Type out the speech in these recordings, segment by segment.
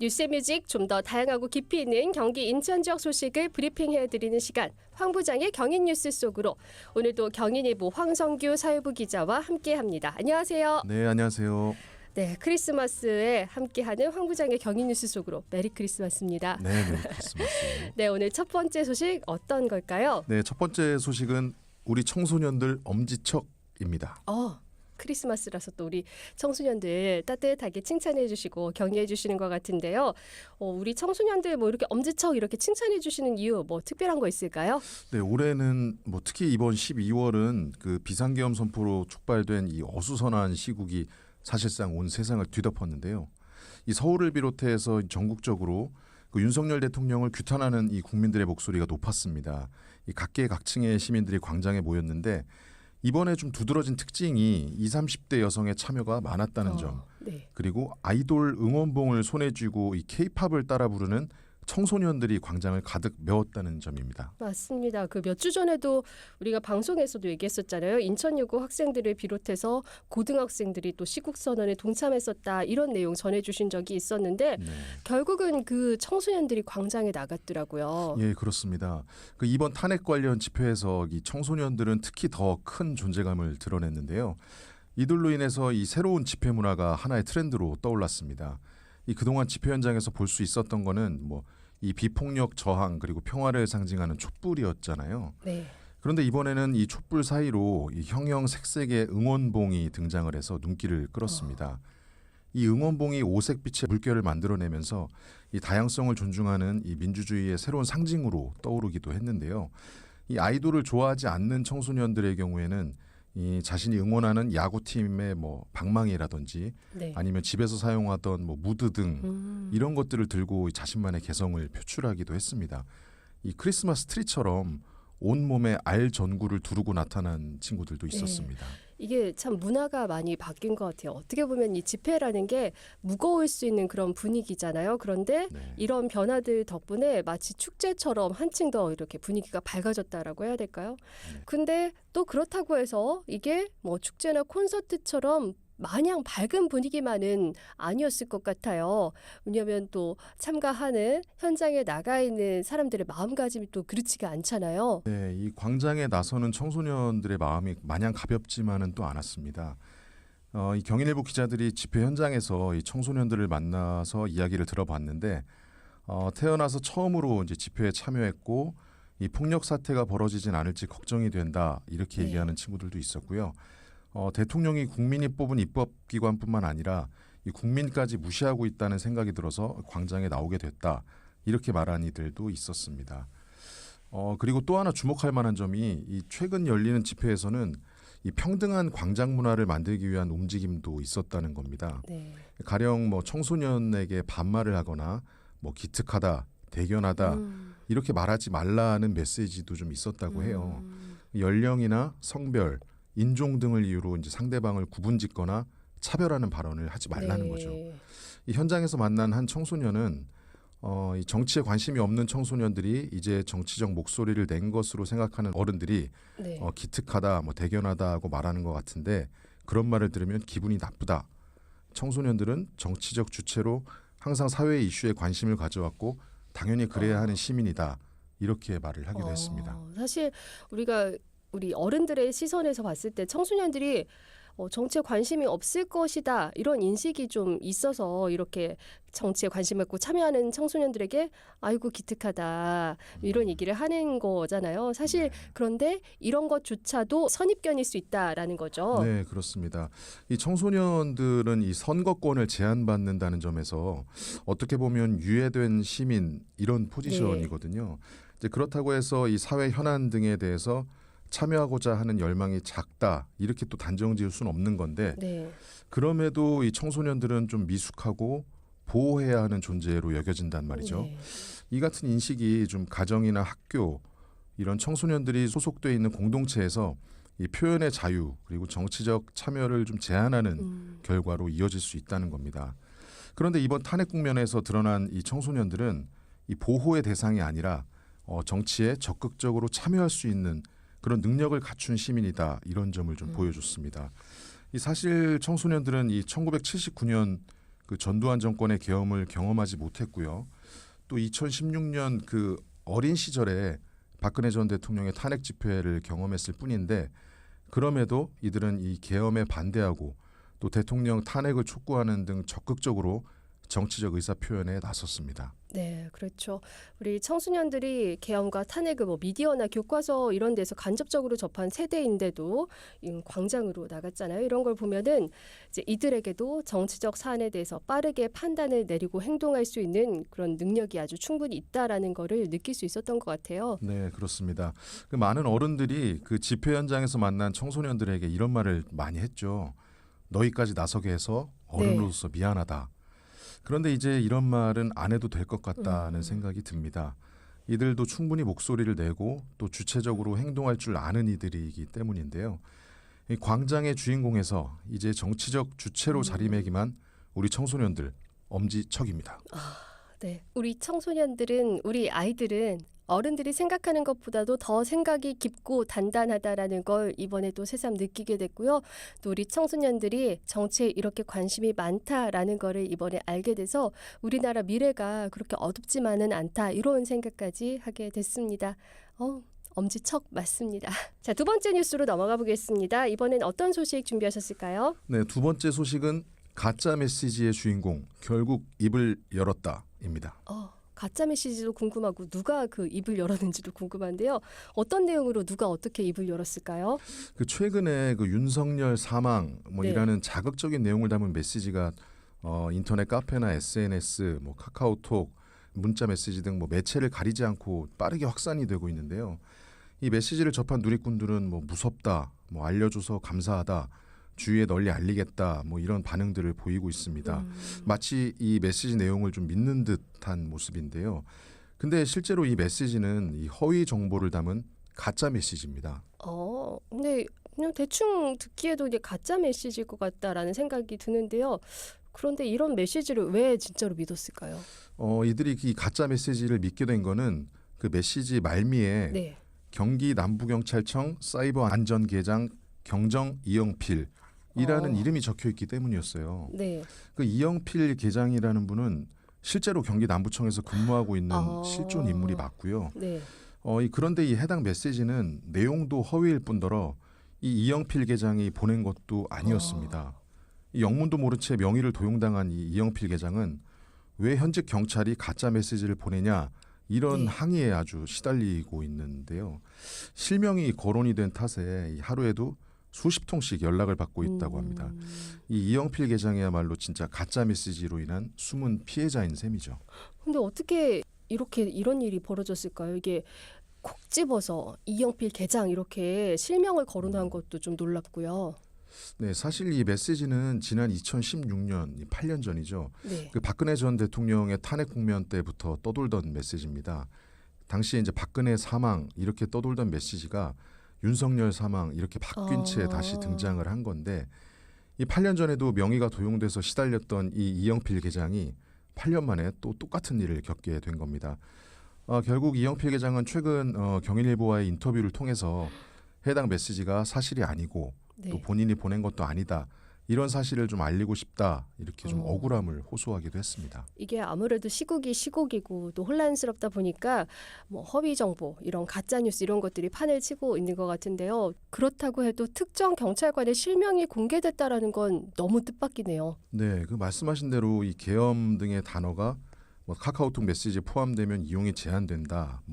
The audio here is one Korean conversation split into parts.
뉴스뮤직 좀 더 다양하고 깊이 있는 경기 인천 지역 소식을 브리핑해드리는 시간 황부장의 경인뉴스 속으로 오늘도 경인일보 황성규 사회부 기자와 함께합니다. 안녕하세요. 네, 안녕하세요. 네, 크리스마스에 함께하는 황부장의 경인뉴스 속으로 메리 크리스마스입니다. 네, 메리 크리스마스. 네, 오늘 첫 번째 소식 어떤 걸까요? 네, 첫 번째 소식은 우리 청소년들 엄지척입니다. 크리스마스라서 또 우리 청소년들 따뜻하게 칭찬해 주시고 격려해 주시는 것 같은데요. 우리 청소년들 뭐 이렇게 엄지척 이렇게 칭찬해 주시는 이유 뭐 특별한 거 있을까요? 네, 올해는 뭐 특히 이번 12월은 그 비상계엄 선포로 촉발된 이 어수선한 시국이 사실상 온 세상을 뒤덮었는데요. 이 서울을 비롯해서 전국적으로 그 윤석열 대통령을 규탄하는 이 국민들의 목소리가 높았습니다. 이 각계각층의 시민들이 광장에 모였는데 이번에 좀 두드러진 특징이 20, 30대 여성의 참여가 많았다는 점. 네. 그리고 아이돌 응원봉을 손에 쥐고 이 케이팝을 따라 부르는 청소년들이 광장을 가득 메웠다는 점입니다. 맞습니다. 그 몇 주 전에도 우리가 방송에서도 얘기했었잖아요. 인천여고 학생들을 비롯해서 고등학생들이 또 시국선언에 동참했었다 이런 내용 전해주신 적이 있었는데 네. 결국은 그 청소년들이 광장에 나갔더라고요. 예, 그렇습니다. 그 이번 탄핵 관련 집회에서 이 청소년들은 특히 더 큰 존재감을 드러냈는데요. 이들로 인해서 이 새로운 집회 문화가 하나의 트렌드로 떠올랐습니다. 이 그동안 집회 현장에서 볼 수 있었던 거는 뭐 이 비폭력 저항 그리고 평화를 상징하는 촛불이었잖아요. 네. 그런데 이번에는 이 촛불 사이로 이 형형색색의 응원봉이 등장을 해서 눈길을 끌었습니다. 이 응원봉이 오색빛의 물결을 만들어내면서 이 다양성을 존중하는 이 민주주의의 새로운 상징으로 떠오르기도 했는데요. 이 아이돌을 좋아하지 않는 청소년들의 경우에는 이 자신이 응원하는 야구팀의 뭐 방망이라든지 네. 아니면 집에서 사용하던 뭐 무드 등 이런 것들을 들고 자신만의 개성을 표출하기도 했습니다. 이 크리스마스 트리처럼 온몸에 알 전구를 두르고 나타난 친구들도 있었습니다. 이게 참 문화가 많이 바뀐 것 같아요. 어떻게 보면 이 집회라는 게 무거울 수 있는 그런 분위기잖아요. 그런데 네. 이런 변화들 덕분에 마치 축제처럼 한층 더 이렇게 분위기가 밝아졌다라고 해야 될까요? 근데 또 그렇다고 해서 이게 뭐 축제나 콘서트처럼 마냥 밝은 분위기만은 아니었을 것 같아요. 왜냐하면 또 참가하는 현장에 나가 있는 사람들의 마음가짐이 또 그렇지가 않잖아요. 네, 이 광장에 나서는 청소년들의 마음이 마냥 가볍지만은 또 않았습니다. 이 경인일보 기자들이 집회 현장에서 이 청소년들을 만나서 이야기를 들어봤는데 태어나서 처음으로 이제 집회에 참여했고 이 폭력 사태가 벌어지진 않을지 걱정이 된다 이렇게 얘기하는 친구들도 있었고요. 대통령이 국민이 뽑은 입법기관뿐만 아니라 이 국민까지 무시하고 있다는 생각이 들어서 광장에 나오게 됐다 이렇게 말한 이들도 있었습니다. 그리고 또 하나 주목할 만한 점이 이 최근 열리는 집회에서는 이 평등한 광장 문화를 만들기 위한 움직임도 있었다는 겁니다. 네. 가령 뭐 청소년에게 반말을 하거나 뭐 기특하다, 대견하다 이렇게 말하지 말라는 메시지도 좀 있었다고 해요. 연령이나 성별 인종 등을 이유로 이제 상대방을 구분짓거나 차별하는 발언을 하지 말라는 네. 거죠. 이 현장에서 만난 한 청소년은 이 정치에 관심이 없는 청소년들이 이제 정치적 목소리를 낸 것으로 생각하는 어른들이 네. 기특하다, 뭐 대견하다고 말하는 것 같은데 그런 말을 들으면 기분이 나쁘다. 청소년들은 정치적 주체로 항상 사회 이슈에 관심을 가져왔고 당연히 그래야 하는 시민이다. 이렇게 말을 하기도 했습니다. 사실 우리 어른들의 시선에서 봤을 때 청소년들이 정치에 관심이 없을 것이다 이런 인식이 좀 있어서 이렇게 정치에 관심 갖고 참여하는 청소년들에게 아이고 기특하다 이런 얘기를 하는 거잖아요. 사실 그런데 이런 것조차도 선입견일 수 있다라는 거죠. 네, 그렇습니다. 이 청소년들은 이 선거권을 제한받는다는 점에서 어떻게 보면 유해된 시민 이런 포지션이거든요. 이제 그렇다고 해서 이 사회 현안 등에 대해서 참여하고자 하는 열망이 작다 이렇게 또 단정 지을 수는 없는 건데 네. 그럼에도 이 청소년들은 좀 미숙하고 보호해야 하는 존재로 여겨진단 말이죠. 네. 이 같은 인식이 좀 가정이나 학교 이런 청소년들이 소속돼 있는 공동체에서 이 표현의 자유 그리고 정치적 참여를 좀 제한하는 결과로 이어질 수 있다는 겁니다. 그런데 이번 탄핵 국면에서 드러난 이 청소년들은 이 보호의 대상이 아니라 정치에 적극적으로 참여할 수 있는 그런 능력을 갖춘 시민이다 이런 점을 좀 보여줬습니다. 이 사실 청소년들은 이 1979년 그 전두환 정권의 계엄을 경험하지 못했고요. 또 2016년 그 어린 시절에 박근혜 전 대통령의 탄핵 집회를 경험했을 뿐인데 그럼에도 이들은 이 계엄에 반대하고 또 대통령 탄핵을 촉구하는 등 적극적으로 정치적 의사 표현에 나섰습니다. 네, 그렇죠. 우리 청소년들이 계엄과 탄핵을 뭐 미디어나 교과서 이런 데서 간접적으로 접한 세대인데도 이 광장으로 나갔잖아요. 이런 걸 보면은 이제 이들에게도 정치적 사안에 대해서 빠르게 판단을 내리고 행동할 수 있는 그런 능력이 아주 충분히 있다라는 거를 느낄 수 있었던 것 같아요. 네, 그렇습니다. 그 많은 어른들이 그 집회 현장에서 만난 청소년들에게 이런 말을 많이 했죠. 너희까지 나서게 해서 어른으로서 미안하다. 그런데 이제 이런 말은 안 해도 될 것 같다는 생각이 듭니다. 이들도 충분히 목소리를 내고 또 주체적으로 행동할 줄 아는 이들이기 때문인데요. 이 광장의 주인공에서 이제 정치적 주체로 자리매김한 우리 청소년들 엄지척입니다. 네, 우리 청소년들은 우리 아이들은 어른들이 생각하는 것보다도 더 생각이 깊고 단단하다라는 걸 이번에 또 새삼 느끼게 됐고요. 또 우리 청소년들이 정치에 이렇게 관심이 많다라는 거를 이번에 알게 돼서 우리나라 미래가 그렇게 어둡지만은 않다 이런 생각까지 하게 됐습니다. 엄지척 맞습니다. 자, 두 번째 뉴스로 넘어가 보겠습니다. 이번엔 어떤 소식 준비하셨을까요? 네, 두 번째 소식은 가짜 메시지의 주인공 결국 입을 열었다입니다. 가짜 메시지도 궁금하고 누가 그 입을 열었는지도 궁금한데요. 어떤 내용으로 누가 어떻게 입을 열었을까요? 그 최근에 그 윤석열 사망 이라는 자극적인 내용을 담은 메시지가 인터넷 카페나 SNS, 카카오톡, 문자 메시지 등 매체를 가리지 않고 빠르게 확산이 되고 있는데요. 이 메시지를 접한 누리꾼들은 무섭다, 알려줘서 감사하다, 주위에 널리 알리겠다, 이런 반응들을 보이고 있습니다. 마치 이 메시지 내용을 좀 믿는 듯한 모습인데요. 근데 실제로 이 메시지는 이 허위 정보를 담은 가짜 메시지입니다. 근데 그냥 대충 듣기에도 이게 가짜 메시지일 것 같다라는 생각이 드는데요. 그런데 이런 메시지를 왜 진짜로 믿었을까요? 이들이 이 가짜 메시지를 믿게 된 거는 그 메시지 말미에 경기 남부경찰청 사이버안전계장 경정 이영필 이라는 이름이 적혀 있기 때문이었어요. 네. 그 이영필 계장이라는 분은 실제로 경기 남부청에서 근무하고 있는 실존 인물이 맞고요. 네. 그런데 이 해당 메시지는 내용도 허위일 뿐더러 이 이영필 계장이 보낸 것도 아니었습니다. 이 영문도 모른 채 명의를 도용당한 이 이영필 계장은 왜 현직 경찰이 가짜 메시지를 보내냐 이런 항의에 아주 시달리고 있는데요. 실명이 거론이 된 탓에 하루에도 수십 통씩 연락을 받고 있다고 합니다. 이 이영필 계장이야말로 진짜 가짜 메시지로 인한 숨은 피해자인 셈이죠. 근데 어떻게 이런 일이 벌어졌을까요? 이게 콕 집어서 이영필 계장 이렇게 실명을 거론한 것도 좀 놀랍고요. 네, 사실 이 메시지는 지난 2016년, 8년 전이죠. 네. 그 박근혜 전 대통령의 탄핵 국면 때부터 떠돌던 메시지입니다. 당시에 이제 박근혜 사망 이렇게 떠돌던 메시지가 윤석열 사망 이렇게 바뀐 채 다시 등장을 한 건데 이 8년 전에도 명의가 도용돼서 시달렸던 이 이영필 계장이 8년 만에 또 똑같은 일을 겪게 된 겁니다. 결국 이영필 계장은 최근 경인일보와의 인터뷰를 통해서 해당 메시지가 사실이 아니고 또 본인이 보낸 것도 아니다. 이런 사실을 좀 알리고 싶다. 이렇게 좀 억울함을 호소하기도 했습니다. 이게 아무래도 시국이 시국이고 또 혼란스럽다 보니까 허위 정보, 이런 가짜 뉴스 이런 것들이 판을 치고 있는 것 같은데요. 그렇다고 해도 특정 경찰관의 실명이 공개됐다라는 건 너무 뜻밖이네요. 네, 그 말씀하신 대로 이 계엄 등의 단어가 카카오톡 메시지에 포함되면 이용이 제한된다.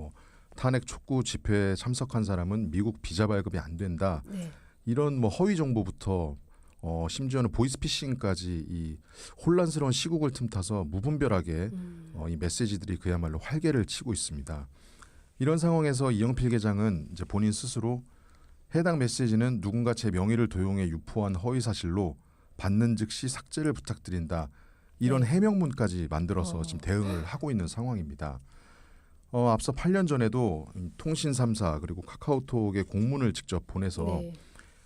탄핵 촉구 집회에 참석한 사람은 미국 비자 발급이 안 된다. 이런 허위 정보부터 심지어는 보이스피싱까지 이 혼란스러운 시국을 틈타서 무분별하게 이 메시지들이 그야말로 활개를 치고 있습니다. 이런 상황에서 이영필 계장은 이제 본인 스스로 해당 메시지는 누군가 제 명의를 도용해 유포한 허위 사실로 받는 즉시 삭제를 부탁드린다. 이런 해명문까지 만들어서 지금 대응을 하고 있는 상황입니다. 앞서 8년 전에도 통신 3사 그리고 카카오톡에 공문을 직접 보내서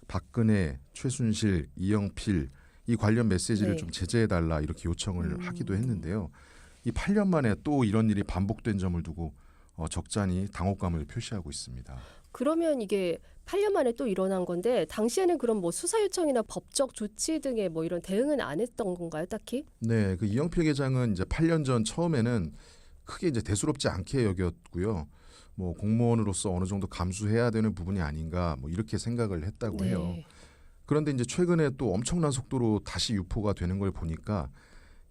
박근혜, 최순실, 이영필 이 관련 메시지를 좀 제재해달라 이렇게 요청을 하기도 했는데요. 이 8년 만에 또 이런 일이 반복된 점을 두고 적잖이 당혹감을 표시하고 있습니다. 그러면 이게 8년 만에 또 일어난 건데 당시에는 그럼 뭐 수사 요청이나 법적 조치 등의 뭐 이런 대응은 안 했던 건가요, 딱히? 네, 그 이영필 계장은 이제 8년 전 처음에는 크게 이제 대수롭지 않게 여겼고요. 뭐 공무원으로서 어느 정도 감수해야 되는 부분이 아닌가 뭐 이렇게 생각을 했다고 해요. 네. 그런데 이제 최근에 또 엄청난 속도로 다시 유포가 되는 걸 보니까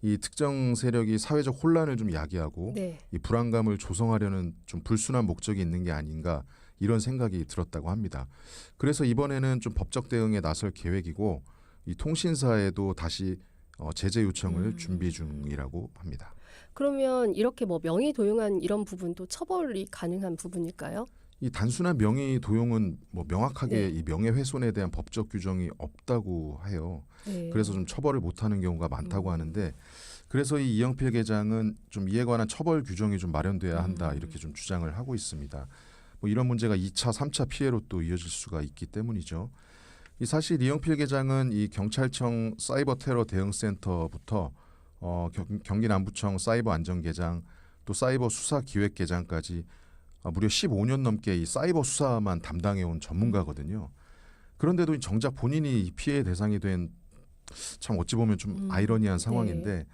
이 특정 세력이 사회적 혼란을 좀 야기하고 네. 이 불안감을 조성하려는 좀 불순한 목적이 있는 게 아닌가 이런 생각이 들었다고 합니다. 그래서 이번에는 좀 법적 대응에 나설 계획이고 이 통신사에도 다시 제재 요청을 준비 중이라고 합니다. 그러면 이렇게 뭐 명의 도용한 이런 부분도 처벌이 가능한 부분일까요? 이 단순한 명의 도용은 뭐 명확하게 네. 이 명예훼손에 대한 법적 규정이 없다고 해요. 네. 그래서 좀 처벌을 못하는 경우가 많다고 하는데 그래서 이 이영필 계장은 좀 이에 관한 처벌 규정이 좀 마련돼야 한다 이렇게 좀 주장을 하고 있습니다. 뭐 이런 문제가 2차, 3차 피해로 또 이어질 수가 있기 때문이죠. 이 사실 이영필 계장은 이 경찰청 사이버 테러 대응센터부터 경기 남부청 사이버 안전계장 또 사이버 수사 기획계장까지 무려 15년 넘게 이 사이버 수사만 담당해온 전문가거든요. 그런데도 정작 본인이 이 피해 대상이 된 참 어찌 보면 좀 아이러니한 상황인데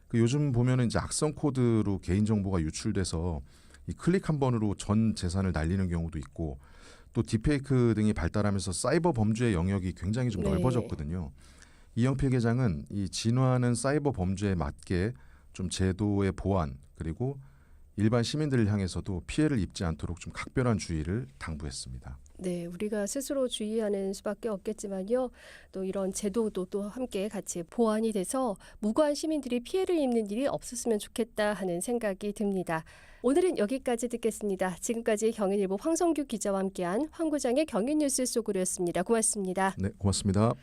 그 요즘 보면은 이제 악성 코드로 개인 정보가 유출돼서 이 클릭 한 번으로 전 재산을 날리는 경우도 있고 또 딥페이크 등이 발달하면서 사이버 범죄의 영역이 굉장히 좀 네. 넓어졌거든요. 이영필 계장은 이 진화하는 사이버 범죄에 맞게 좀 제도의 보완 그리고 일반 시민들을 향해서도 피해를 입지 않도록 좀 각별한 주의를 당부했습니다. 네, 우리가 스스로 주의하는 수밖에 없겠지만요. 또 이런 제도도 또 함께 같이 보완이 돼서 무고한 시민들이 피해를 입는 일이 없었으면 좋겠다 하는 생각이 듭니다. 오늘은 여기까지 듣겠습니다. 지금까지 경인일보 황성규 기자와 함께한 황구장의 경인뉴스 속으로였습니다. 고맙습니다. 네, 고맙습니다.